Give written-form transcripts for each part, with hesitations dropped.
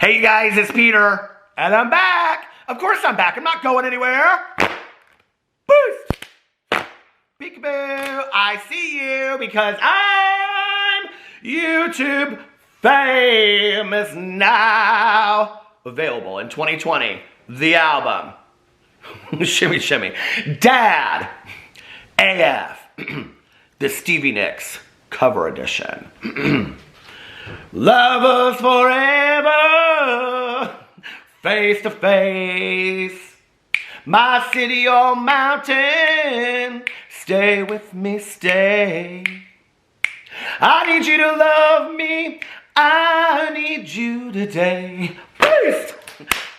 Hey guys, it's Peter, and I'm back. Of course I'm back. I'm not going anywhere. Boost. Peekaboo. I see you because I'm YouTube famous now. Available in 2020. The album. Shimmy, shimmy. Dad. AF. The Stevie Nicks cover edition. Love us forever, face to face. My city or mountain, stay with me, stay. I need you to love me, I need you today. Please,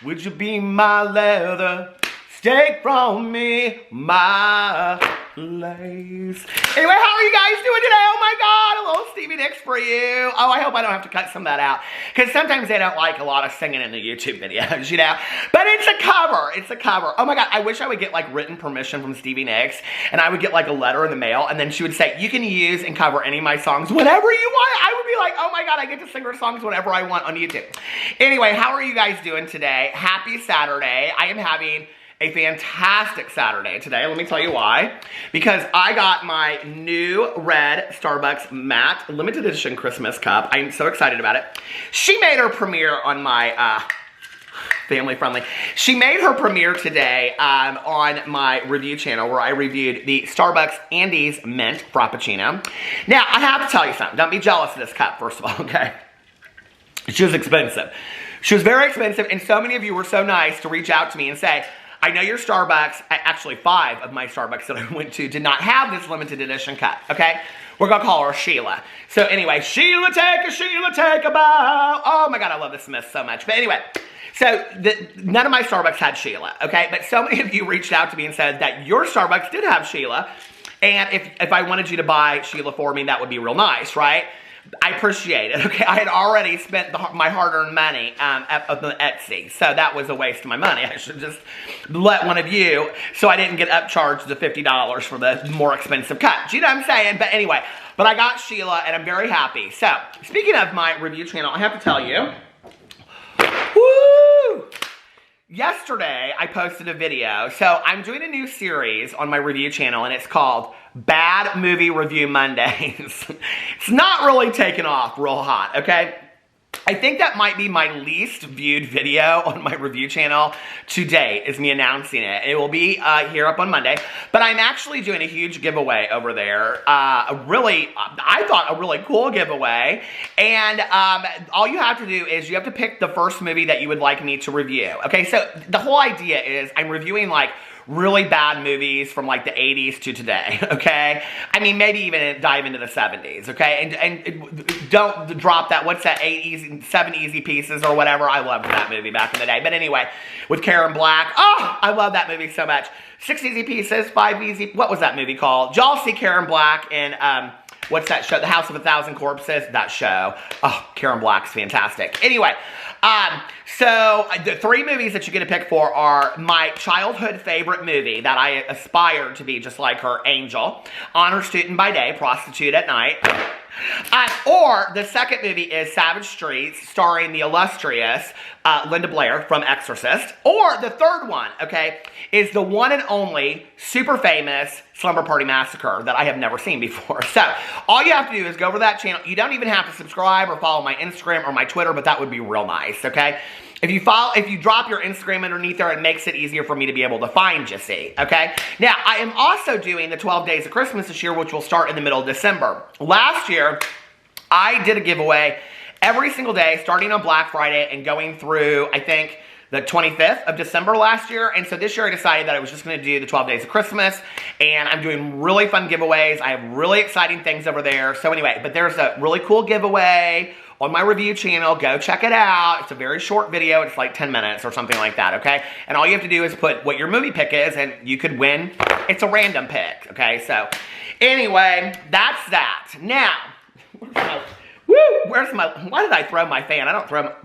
would you be my leather, take from me my place. Anyway, how are you guys doing today? Oh my God, a little Stevie Nicks for you. Oh, I hope I don't have to cut some of that out, because sometimes they don't like a lot of singing in the YouTube videos, you know? But it's a cover, it's a cover. Oh my God, I wish I would get like written permission from Stevie Nicks, and I would get like a letter in the mail, and then she would say, you can use and cover any of my songs whenever you want. I would be like, oh my God, I get to sing her songs whenever I want on YouTube. Anyway, how are you guys doing today? Happy Saturday. I am having a fantastic Saturday today. Let me tell you why. Because I got my new red Starbucks matte limited edition Christmas cup. I'm so excited about it. She made her premiere on my family friendly. She made her premiere today on my review channel, where I reviewed the Starbucks Andes Mint Frappuccino. Now, I have to tell you something. Don't be jealous of this cup, first of all, okay? She was expensive. She was very expensive, and so many of you were so nice to reach out to me and say, I know your Starbucks, actually 5 of my Starbucks that I went to did not have this limited edition cup, okay? We're gonna call her Sheila. So anyway, Sheila take a bow. Oh my God, I love the Smiths so much. But anyway, so none of my Starbucks had Sheila, okay? But so many of you reached out to me and said that your Starbucks did have Sheila, and if I wanted you to buy Sheila for me, that would be real nice, right? I appreciate it, okay? I had already spent my hard-earned money on Etsy, so that was a waste of my money. I should just let one of you, so I didn't get upcharged the $50 for the more expensive cut. Do you know what I'm saying? But anyway, but I got Sheila, and I'm very happy. So, speaking of my review channel, I have to tell you, woo! Yesterday, I posted a video. So, I'm doing a new series on my review channel, and it's called Bad Movie Review Mondays. It's not really taken off real hot, okay? I think that might be my least viewed video on my review channel to date, is me announcing it. It will be here up on Monday, but I'm actually doing a huge giveaway over there. I thought a really cool giveaway, and all you have to do is you have to pick the first movie that you would like me to review. Okay, so the whole idea is I'm reviewing like really bad movies from like the 80s to today, okay? I mean, maybe even dive into the 70s, okay? And don't drop that, what's that, 7 Easy Pieces or whatever. I loved that movie back in the day. But anyway, with Karen Black, oh, I love that movie so much. 6 Easy Pieces, 5 Easy, what was that movie called? Y'all see Karen Black in, what's that show? The House of a Thousand Corpses, that show. Oh, Karen Black's fantastic. Anyway, so the 3 movies that you get to pick for are my childhood favorite movie that I aspired to be just like her, Angel. Honor student by day, prostitute at night. Or the second movie is Savage Streets, starring the illustrious Linda Blair from Exorcist. Or the third one, okay, is the one and only super famous Slumber Party Massacre that I have never seen before. So all you have to do is go over to that channel. You don't even have to subscribe or follow my Instagram or my Twitter, but that would be real nice, okay? If you drop your Instagram underneath there, it makes it easier for me to be able to find you, see, okay? Now, I am also doing the 12 Days of Christmas this year, which will start in the middle of December. Last year, I did a giveaway every single day, starting on Black Friday and going through, I think, the 25th of December last year. And so this year I decided that I was just going to do the 12 Days of Christmas. And I'm doing really fun giveaways. I have really exciting things over there. So anyway, but there's a really cool giveaway on my review channel. Go check it out. It's a very short video. It's like 10 minutes or something like that, okay? And all you have to do is put what your movie pick is, and you could win. It's a random pick, okay? So anyway, that's that. Now, why did I throw my fan?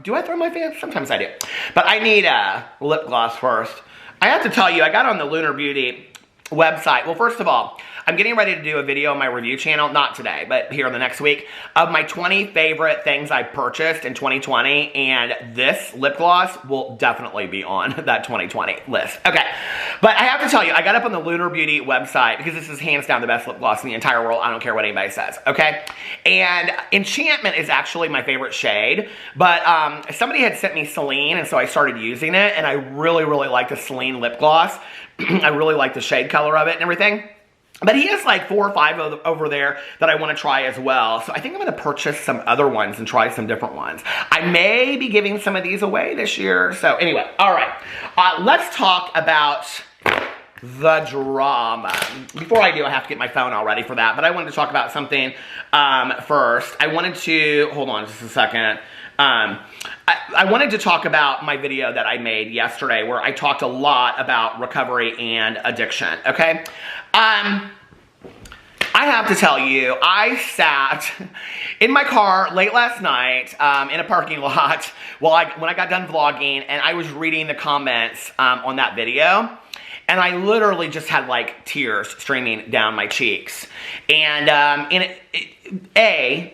Do I throw my fan? Sometimes I do. But I need a lip gloss first. I have to tell you, I got on the Lunar Beauty website. Well, first of all, I'm getting ready to do a video on my review channel, not today, but here in the next week, of my 20 favorite things I purchased in 2020, and this lip gloss will definitely be on that 2020 list. Okay, but I have to tell you, I got up on the Lunar Beauty website because this is hands down the best lip gloss in the entire world. I don't care what anybody says, okay? And Enchantment is actually my favorite shade, but somebody had sent me Celine, and so I started using it, and I really, really like the Celine lip gloss. I really like the shade color of it and everything. But he has like 4 or 5 over there that I want to try as well. So I think I'm going to purchase some other ones and try some different ones. I may be giving some of these away this year. So anyway, all right. Let's talk about the drama. Before I do, I have to get my phone all ready for that. But I wanted to talk about something first. I wanted to, hold on just a second. I wanted to talk about my video that I made yesterday where I talked a lot about recovery and addiction, okay? I have to tell you, I sat in my car late last night in a parking lot when I got done vlogging, and I was reading the comments on that video. And I literally just had like tears streaming down my cheeks. And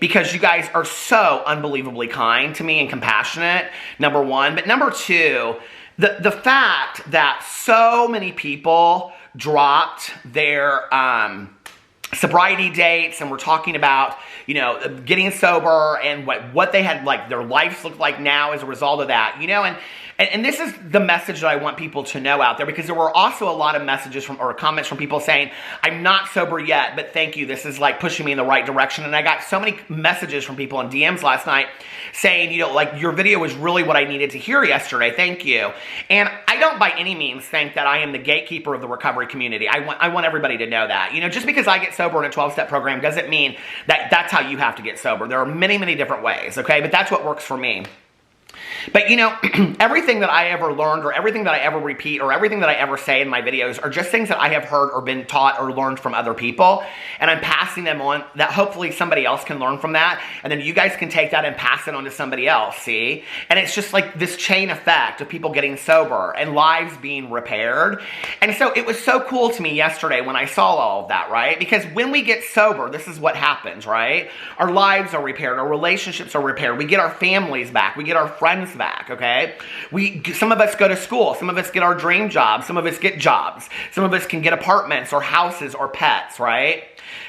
because you guys are so unbelievably kind to me and compassionate, number one. But number two, the fact that so many people dropped their sobriety dates, and we're talking about, you know, getting sober and what they had, like, their lives look like now as a result of that, you know, and this is the message that I want people to know out there, because there were also a lot of messages or comments from people saying, I'm not sober yet, but thank you, this is like pushing me in the right direction. And I got so many messages from people in DMs last night saying, you know, like, your video was really what I needed to hear yesterday, thank you. And I don't by any means think that I am the gatekeeper of the recovery community. I want everybody to know that. You know, just because I get sober in a 12-step program doesn't mean that that's how you have to get sober. There are many, many different ways, okay? But that's what works for me. But, you know, everything that I ever learned, or everything that I ever repeat, or everything that I ever say in my videos are just things that I have heard or been taught or learned from other people. And I'm passing them on, that hopefully somebody else can learn from that. And then you guys can take that and pass it on to somebody else, see? And it's just like this chain effect of people getting sober and lives being repaired. And so it was so cool to me yesterday when I saw all of that, right? Because when we get sober, this is what happens, right? Our lives are repaired. Our relationships are repaired. We get our families back. We get our friends back, okay? Some of us go to school. Some of us get our dream jobs. Some of us get jobs. Some of us can get apartments or houses or pets, right?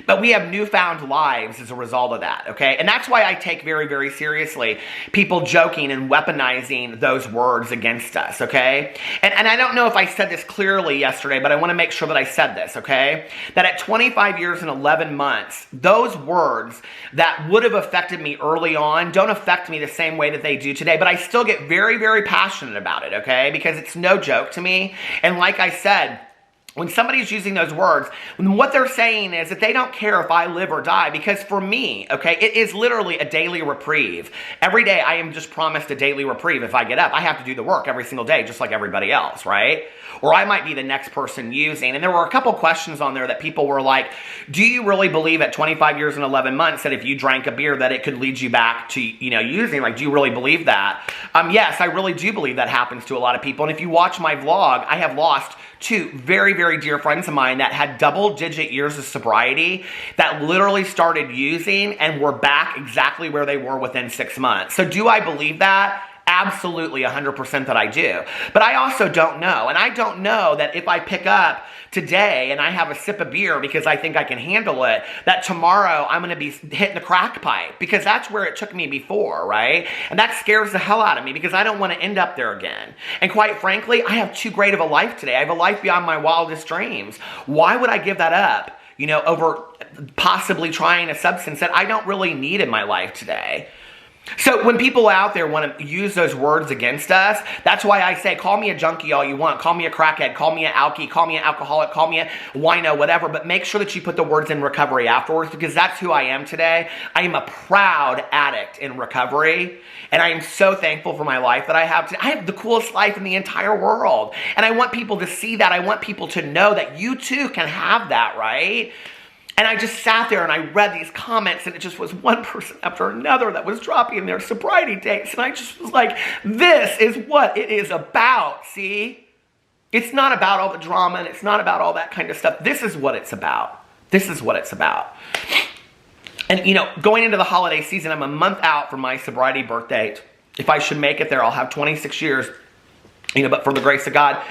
But we have newfound lives as a result of that, okay? And that's why I take very, very seriously people joking and weaponizing those words against us, okay? And I don't know if I said this clearly yesterday, but I want to make sure that I said this, okay? That at 25 years and 11 months, those words that would have affected me early on don't affect me the same way that they do today, but I still get very, very passionate about it, okay? Because it's no joke to me. And like I said, when somebody's using those words, what they're saying is that they don't care if I live or die, because for me, okay, it is literally a daily reprieve. Every day I am just promised a daily reprieve. If I get up, I have to do the work every single day, just like everybody else, right? Or I might be the next person using. And there were a couple questions on there that people were like, do you really believe at 25 years and 11 months that if you drank a beer that it could lead you back to, you know, using? Like, do you really believe that? Yes, I really do believe that happens to a lot of people. And if you watch my vlog, I have lost 2 very, very dear friends of mine that had double-digit years of sobriety that literally started using and were back exactly where they were within 6 months. So do I believe that? Absolutely, 100% that I do. But I also don't know. And I don't know that if I pick up today and I have a sip of beer because I think I can handle it, that tomorrow I'm going to be hitting the crack pipe, because that's where it took me before, right? And that scares the hell out of me, because I don't want to end up there again. And quite frankly, I have too great of a life today. I have a life beyond my wildest dreams. Why would I give that up, you know, over possibly trying a substance that I don't really need in my life today? So when people out there want to use those words against us, that's why I say, call me a junkie all you want. Call me a crackhead. Call me an alkie. Call me an alcoholic. Call me a wino, whatever. But make sure that you put the words in recovery afterwards, because that's who I am today. I am a proud addict in recovery. And I am so thankful for my life that I have today. I have the coolest life in the entire world. And I want people to see that. I want people to know that you too can have that, right? And I just sat there and I read these comments, and it just was one person after another that was dropping their sobriety dates. And I just was like, this is what it is about, see? It's not about all the drama, and it's not about all that kind of stuff. This is what it's about. This is what it's about. And, you know, going into the holiday season, I'm a month out from my sobriety birth date. If I should make it there, I'll have 26 years, you know, but for the grace of God.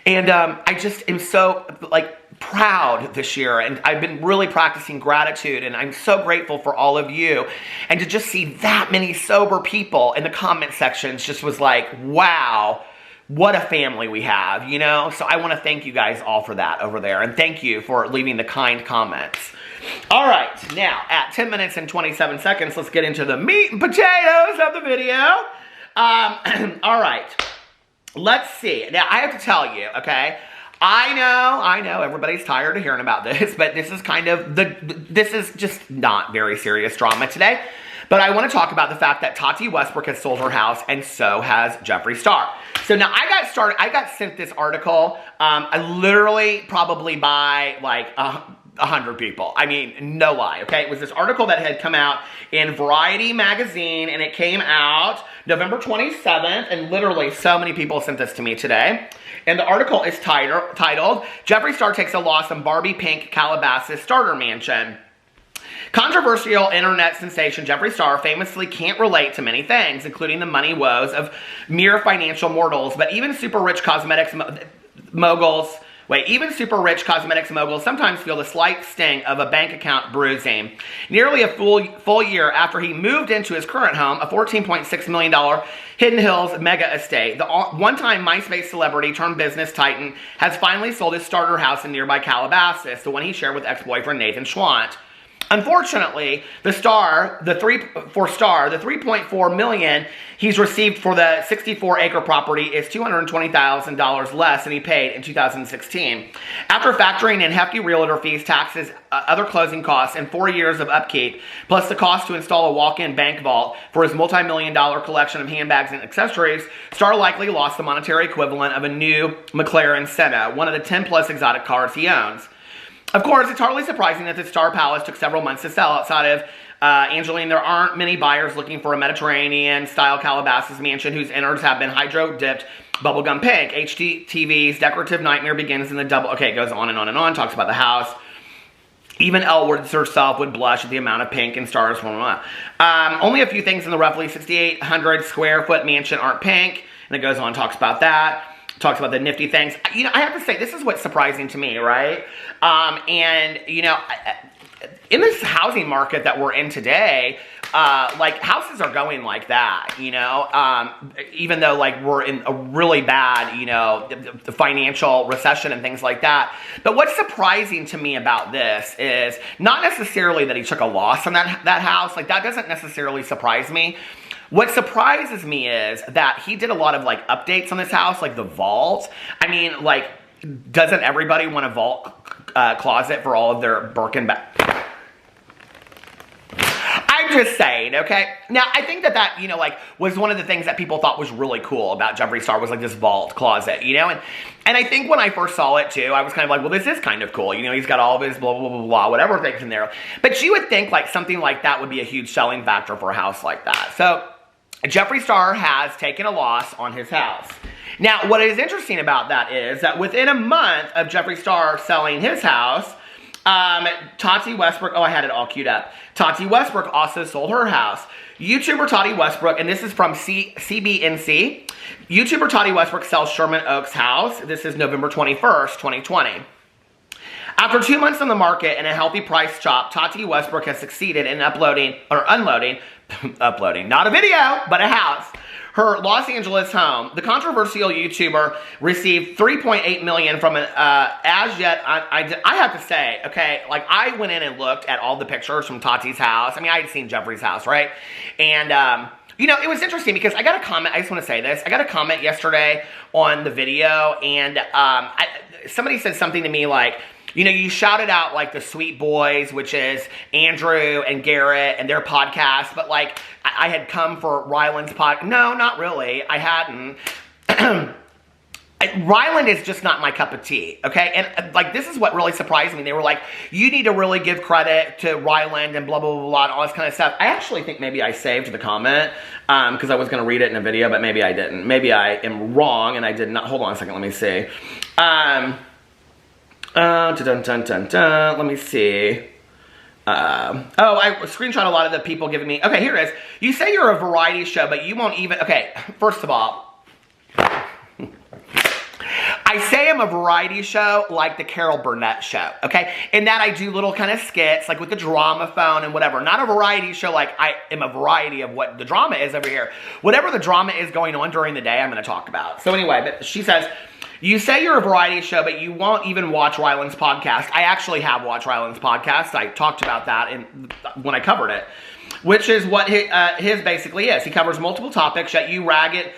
And I just am so, like, proud this year, and I've been really practicing gratitude, and I'm so grateful for all of you. And to just see that many sober people in the comment sections just was like, wow, what a family we have, you know? So I want to thank you guys all for that over there, and thank you for leaving the kind comments. All right, now at 10 minutes and 27 seconds, let's get into the meat and potatoes of the video. All right, let's see. Now I have to tell you, okay, I know everybody's tired of hearing about this, but this is kind of this is just not very serious drama today. But I want to talk about the fact that Tati Westbrook has sold her house, and so has Jeffree Star. So now I got sent this article, literally probably by like 100 people. I mean, no lie, okay? It was this article that had come out in Variety magazine, and it came out November 27th, and literally so many people sent this to me today. And the article is titled, Jeffree Star Takes a Loss on Barbie Pink Calabasas Starter Mansion. Controversial internet sensation Jeffree Star famously can't relate to many things, including the money woes of mere financial mortals, but even super rich cosmetics moguls sometimes feel the slight sting of a bank account bruising. Nearly a full year after he moved into his current home, a $14.6 million Hidden Hills mega estate, the one-time MySpace celebrity turned business titan has finally sold his starter house in nearby Calabasas, the one he shared with ex-boyfriend Nathan Schwant. Unfortunately, the $3.4 million he's received for the 64-acre property is $220,000 less than he paid in 2016. After factoring in hefty realtor fees, taxes, other closing costs, and 4 years of upkeep, plus the cost to install a walk-in bank vault for his multi-million-dollar collection of handbags and accessories, Star likely lost the monetary equivalent of a new McLaren Senna, one of the 10-plus exotic cars he owns. Of course, it's hardly surprising that the Star Palace took several months to sell. Outside of Angeline, there aren't many buyers looking for a Mediterranean-style Calabasas mansion whose innards have been hydro-dipped bubblegum pink. HGTV's decorative nightmare begins in the double... Okay, it goes on and on and on, talks about the house. Even Elwood herself would blush at the amount of pink and stars. Only a few things in the roughly 6,800 square foot mansion aren't pink, and it goes on and talks about that. Talks about the nifty things. You know, I have to say, this is what's surprising to me, right? And, you know, in this housing market that we're in today, like, houses are going like that, you know? Even though, like, we're in a really bad, you know, the financial recession and things like that. But what's surprising to me about this is not necessarily that he took a loss on that house. Like, that doesn't necessarily surprise me. What surprises me is that he did a lot of, like, updates on this house, like the vault. I mean, like, doesn't everybody want a vault closet for all of their Birkin bags? I'm just saying, okay? Now, I think that, you know, like, was one of the things that people thought was really cool about Jeffree Star was, like, this vault closet, you know? And I think when I first saw it, too, I was kind of like, well, this is kind of cool. You know, he's got all of his blah, blah, blah, blah, whatever things in there. But you would think, like, something like that would be a huge selling factor for a house like that. So Jeffree Star has taken a loss on his house. Now, what is interesting about that is that within a month of Jeffree Star selling his house, Tati Westbrook, oh, I had it all queued up. Tati Westbrook also sold her house. YouTuber Tati Westbrook, and this is from CBNC, YouTuber Tati Westbrook sells Sherman Oaks house. This is November 21st, 2020. After 2 months on the market and a healthy price chop, Tati Westbrook has succeeded in unloading, not a video, but a house, her Los Angeles home. The controversial YouTuber received $3.8 million from an, as yet, I have to say, okay, like, I went in and looked at all the pictures from Tati's house. I mean, I had seen Jeffree's house, right? And, you know, it was interesting because I got a comment, I just want to say this, I got a comment yesterday on the video, and somebody said something to me like, you know, you shouted out, like, the Sweet Boys, which is Andrew and Garrett and their podcast, but, like, I had come for Ryland's podcast. No, not really. I hadn't. Ryland is just not my cup of tea, okay? And like, this is what really surprised me. They were like, you need to really give credit to Ryland and blah, blah, blah, blah, and all this kind of stuff. I actually think maybe I saved the comment because I was going to read it in a video, but maybe I didn't. Maybe I am wrong and I did not. Hold on a second. Let me see. Let me see. I screenshot a lot of the people giving me. Okay, here it is. You say you're a variety show, but you won't even. Okay, first of all, I say I'm a variety show like the Carol Burnett show, okay? In that I do little kind of skits, like with the drama phone and whatever. Not a variety show like I am a variety of what the drama is over here. Whatever the drama is going on during the day, I'm going to talk about. So anyway, but she says, you say you're a variety show, but you won't even watch Ryland's podcast. I actually have watched Ryland's podcast. I talked about that when I covered it, which is what his basically is. He covers multiple topics, yet you rag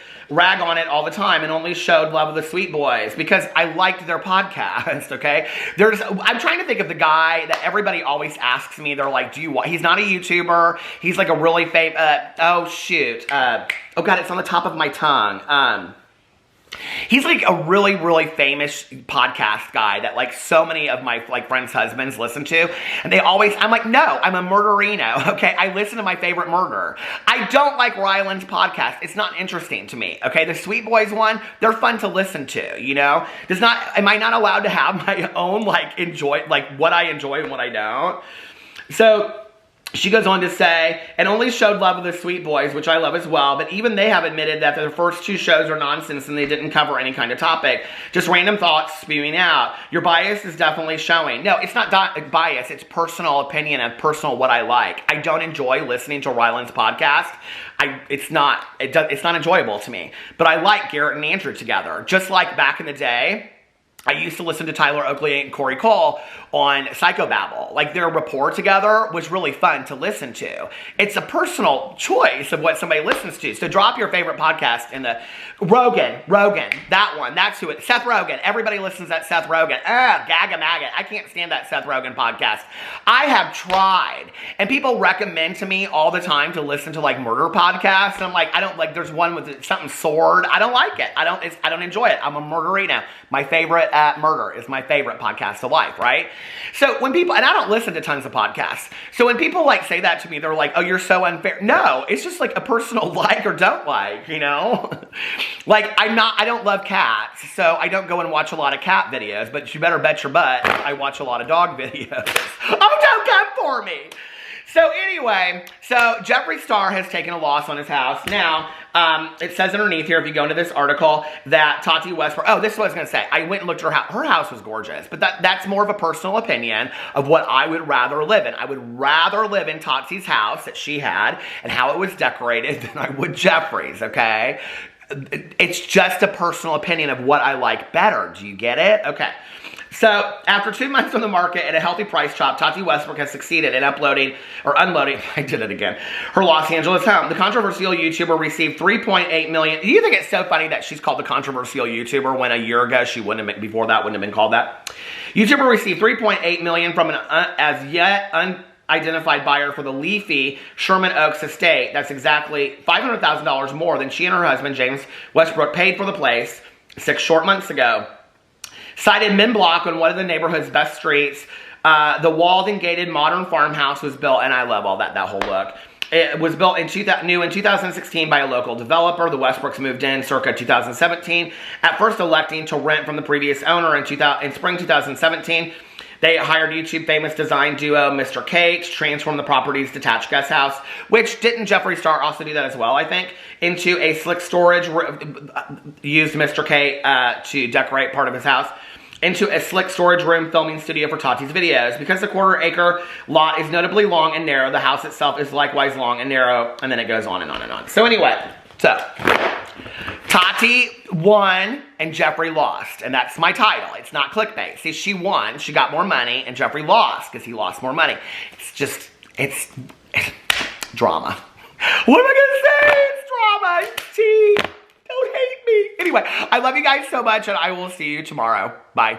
on it all the time and only showed love of the Sweet Boys because I liked their podcast, okay? I'm trying to think of the guy that everybody always asks me. They're like, he's not a YouTuber. He's like a really oh shoot. Oh God, it's on the top of my tongue. He's like a really, really famous podcast guy that like so many of my like friends' husbands listen to. And I'm like, no, I'm a murderino, okay? I listen to my favorite murderer. I don't like Ryland's podcast. It's not interesting to me, okay? The Sweet Boys one, they're fun to listen to, you know? Am I not allowed to have my own like what I enjoy and what I don't? So she goes on to say, and only showed love of the Sweet Boys, which I love as well, but even they have admitted that their first two shows are nonsense and they didn't cover any kind of topic. Just random thoughts spewing out. Your bias is definitely showing. No, it's not bias. It's personal opinion and personal what I like. I don't enjoy listening to Ryland's podcast. It's not enjoyable to me. But I like Garrett and Andrew together. Just like back in the day, I used to listen to Tyler Oakley and Corey Cole on Psychobabble. Like, their rapport together was really fun to listen to. It's a personal choice of what somebody listens to. So drop your favorite podcast in the... Rogan, that one. That's who it... Seth Rogen. Everybody listens to that Seth Rogen. Gaga maggot. I can't stand that Seth Rogen podcast. I have tried. And people recommend to me all the time to listen to, like, murder podcasts. And I'm like, I don't... Like, there's one with something sword. I don't like it. I don't enjoy it. I'm a murderino. My favorite murder is my favorite podcast of life, right? So when people, and I don't listen to tons of podcasts, so when people like say that to me, they're like, oh, you're so unfair. No, it's just like a personal like or don't like, you know? Like, I don't love cats, so I don't go and watch a lot of cat videos, but you better bet your butt I watch a lot of dog videos. Oh, don't come for me. So anyway, Jeffree Star has taken a loss on his house. Now, it says underneath here, if you go into this article, that Tati Westbrook, this is what I was going to say. I went and looked at her house. Her house was gorgeous, but that's more of a personal opinion of what I would rather live in. I would rather live in Tati's house that she had and how it was decorated than I would Jeffree's, okay? It's just a personal opinion of what I like better. Do you get it? Okay. So, after 2 months on the market at a healthy price chop, Tati Westbrook has succeeded in unloading, I did it again, her Los Angeles home. The controversial YouTuber received $3.8 million. Do you think it's so funny that she's called the controversial YouTuber when a year ago she wouldn't have been called that? YouTuber received $3.8 million from an as yet unidentified buyer for the leafy Sherman Oaks estate. That's exactly $500,000 more than she and her husband, James Westbrook, paid for the place 6 short months ago. Cited Min Block on one of the neighborhood's best streets. The walled and gated modern farmhouse was built, and I love all that whole look. It was built in 2016 by a local developer. The Westbrooks moved in circa 2017, at first electing to rent from the previous owner in spring 2017. They hired YouTube famous design duo Mr. K to transform the property's detached guest house, which didn't Jeffree Star also do that as well, I think, into a slick storage, used Mr. K to decorate part of his house, into a slick storage room filming studio for Tati's videos. Because the quarter-acre lot is notably long and narrow, the house itself is likewise long and narrow, and then it goes on and on and on. So anyway, Tati won and Jeffree lost, and that's my title. It's not clickbait. See, she won, she got more money, and Jeffree lost because he lost more money. It's drama. What am I gonna say? It's drama. It's tea. Don't hate me. Anyway, I love you guys so much, and I will see you tomorrow. Bye.